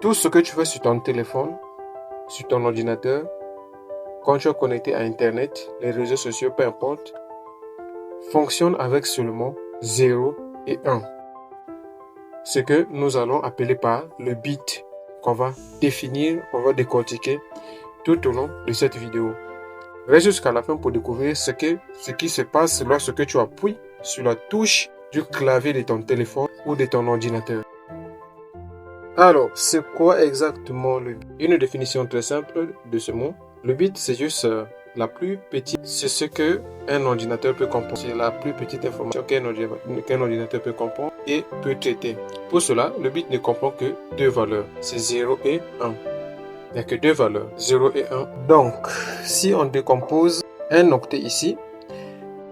Tout ce que tu fais sur ton téléphone, sur ton ordinateur, quand tu es connecté à Internet, les réseaux sociaux, peu importe, fonctionne avec seulement 0 et 1. Ce que nous allons appeler par le bit qu'on va définir, on va décortiquer tout au long de cette vidéo. Reste jusqu'à la fin pour découvrir ce qui se passe lorsque tu appuies sur la touche du clavier de ton téléphone ou de ton ordinateur. Alors, c'est quoi exactement le bit? Une définition très simple de ce mot. Le bit, c'est juste la plus petite. C'est ce que un ordinateur peut comprendre. C'est la plus petite information qu'un ordinateur peut comprendre et peut traiter. Pour cela, le bit ne comprend que deux valeurs. C'est 0 et 1. Il n'y a que deux valeurs, 0 et 1. Donc, si on décompose un octet ici,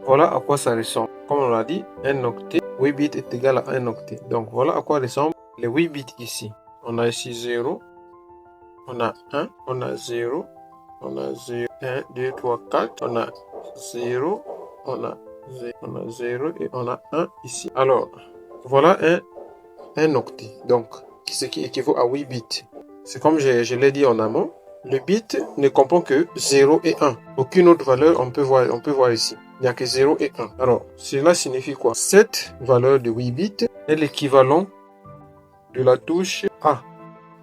voilà à quoi ça ressemble. Comme on l'a dit, un octet, 8 bits est égal à un octet. Donc, voilà à quoi ressemblent les 8 bits ici. On a ici 0, on a 1, on a 0, on a 0, 1, 2, 3, 4, on a 0, on a 0 et on a 1 ici. Alors, voilà un octet, donc ce qui équivaut à 8 bits. C'est comme je l'ai dit en amont, le bit ne comprend que 0 et 1. Aucune autre valeur on peut voir ici. Il n'y a que 0 et 1. Alors, cela signifie quoi? Cette valeur de 8 bits est l'équivalent de la touche A.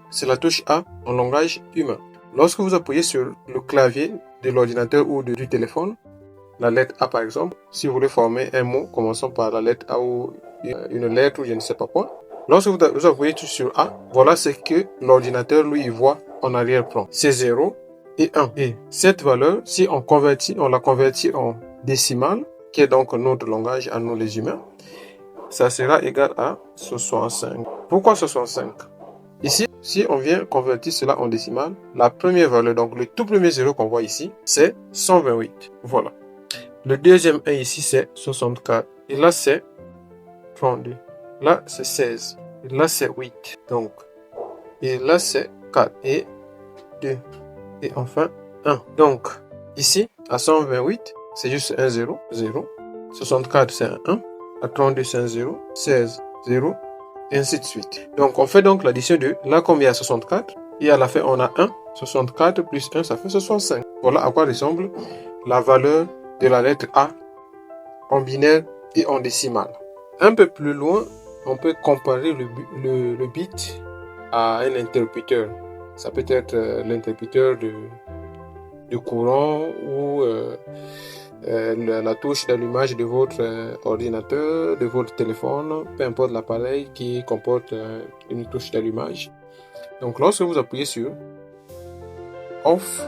C'est la touche A en langage humain. Lorsque vous appuyez sur le clavier de l'ordinateur ou du téléphone, la lettre A par exemple, si vous voulez former un mot commençant par la lettre A ou une lettre ou je ne sais pas quoi, lorsque vous appuyez sur A, voilà ce que l'ordinateur lui voit en arrière-plan. C'est 0 et 1. Et cette valeur, si on la convertit en décimale, qui est donc notre langage à nous les humains, ça sera égal à 65. Pourquoi 65? Ici, si on vient convertir cela en décimale, la première valeur, donc le tout premier 0 qu'on voit ici, c'est 128. Voilà. Le deuxième 1 ici, c'est 64. Et là, c'est 32. Là, c'est 16. Et là, c'est 8. Donc, et là, c'est 4. Et 2. Et enfin, 1. Donc, ici, à 128, c'est juste un 0. 0. 64, c'est un 1. À 32, c'est un 0. 16, 0. Et ainsi de suite. Donc, on fait donc l'addition de là comme il y a 64. Et à la fin, on a 1. 64 plus 1, ça fait 65. Voilà à quoi ressemble la valeur de la lettre A en binaire et en décimale. Un peu plus loin, on peut comparer le bit à un interrupteur. Ça peut être l'interrupteur de courant ou la touche d'allumage de votre ordinateur, de votre téléphone, peu importe l'appareil qui comporte une touche d'allumage. Donc lorsque vous appuyez sur off,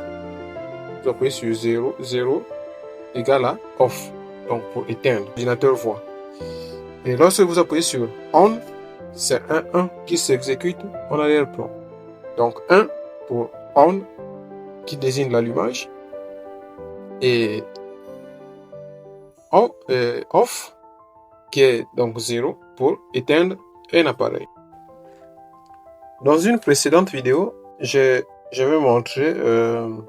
vous appuyez sur 0, 0 égale à off, donc pour éteindre, l'ordinateur voit. Et lorsque vous appuyez sur on, c'est un 1 qui s'exécute en arrière-plan. Donc 1 pour on qui désigne l'allumage et off qui est donc 0 pour éteindre un appareil. Dans une précédente vidéo, j'avais montré le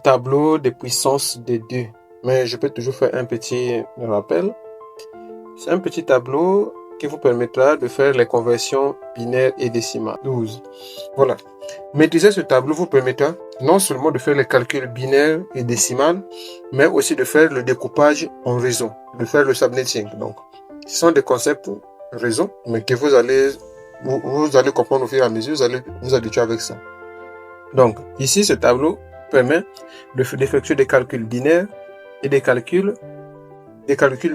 tableau des puissances des deux, mais je peux toujours faire un petit rappel. C'est un petit tableau qui vous permettra de faire les conversions binaires et décimales. 12. Voilà. Maîtriser ce tableau vous permettra non seulement de faire les calculs binaires et décimales, mais aussi de faire le découpage en réseau, de faire le subnetting. Donc, ce sont des concepts réseau, mais que vous allez comprendre au fur et à mesure, vous allez vous habituer avec ça. Donc, ici, ce tableau permet d'effectuer des calculs binaires et des calculs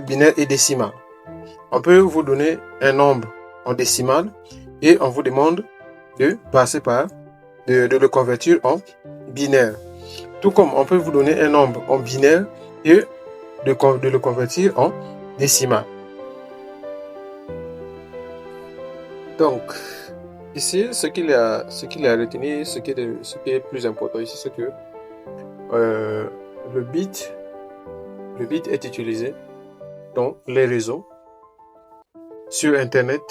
binaires et décimales. On peut vous donner un nombre en décimale et on vous demande de passer par, de le convertir en binaire. Tout comme on peut vous donner un nombre en binaire et de le convertir en décimal. Donc, ici, ce qu'il y a à retenir, ce qui est plus important ici, c'est que le bit est utilisé dans les réseaux, sur Internet,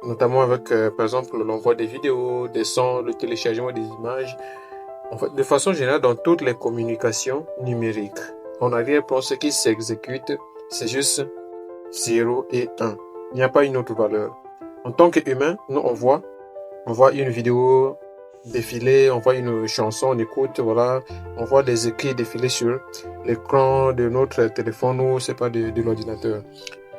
notamment avec, par exemple, l'envoi des vidéos, des sons, le téléchargement des images. En fait, de façon générale, dans toutes les communications numériques, en arrière-plan, ce qui s'exécute, c'est juste 0 et 1. Il n'y a pas une autre valeur. En tant qu'humain, nous, on voit On voit une vidéo défiler, on voit une chanson, on écoute, voilà, on voit des écrits défiler sur l'écran de notre téléphone ou c'est pas de l'ordinateur.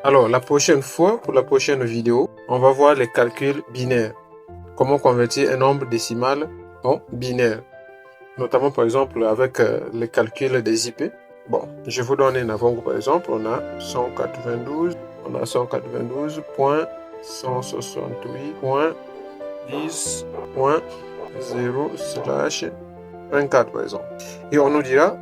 Alors, la prochaine fois, pour la prochaine vidéo, on va voir les calculs binaires. Comment convertir un nombre décimal en binaire. Notamment, par exemple, avec les calculs des IP. Bon, je vous donne un avant-goût, par exemple, on a 192.168.10.0/24, par exemple. Et on nous dira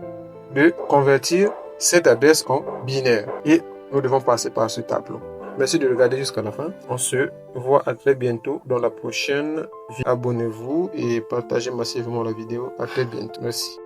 de convertir cette adresse en binaire. Et nous devons passer par ce tableau. Merci de regarder jusqu'à la fin. On se voit à très bientôt dans la prochaine vidéo. Abonnez-vous et partagez massivement la vidéo. À très bientôt. Merci.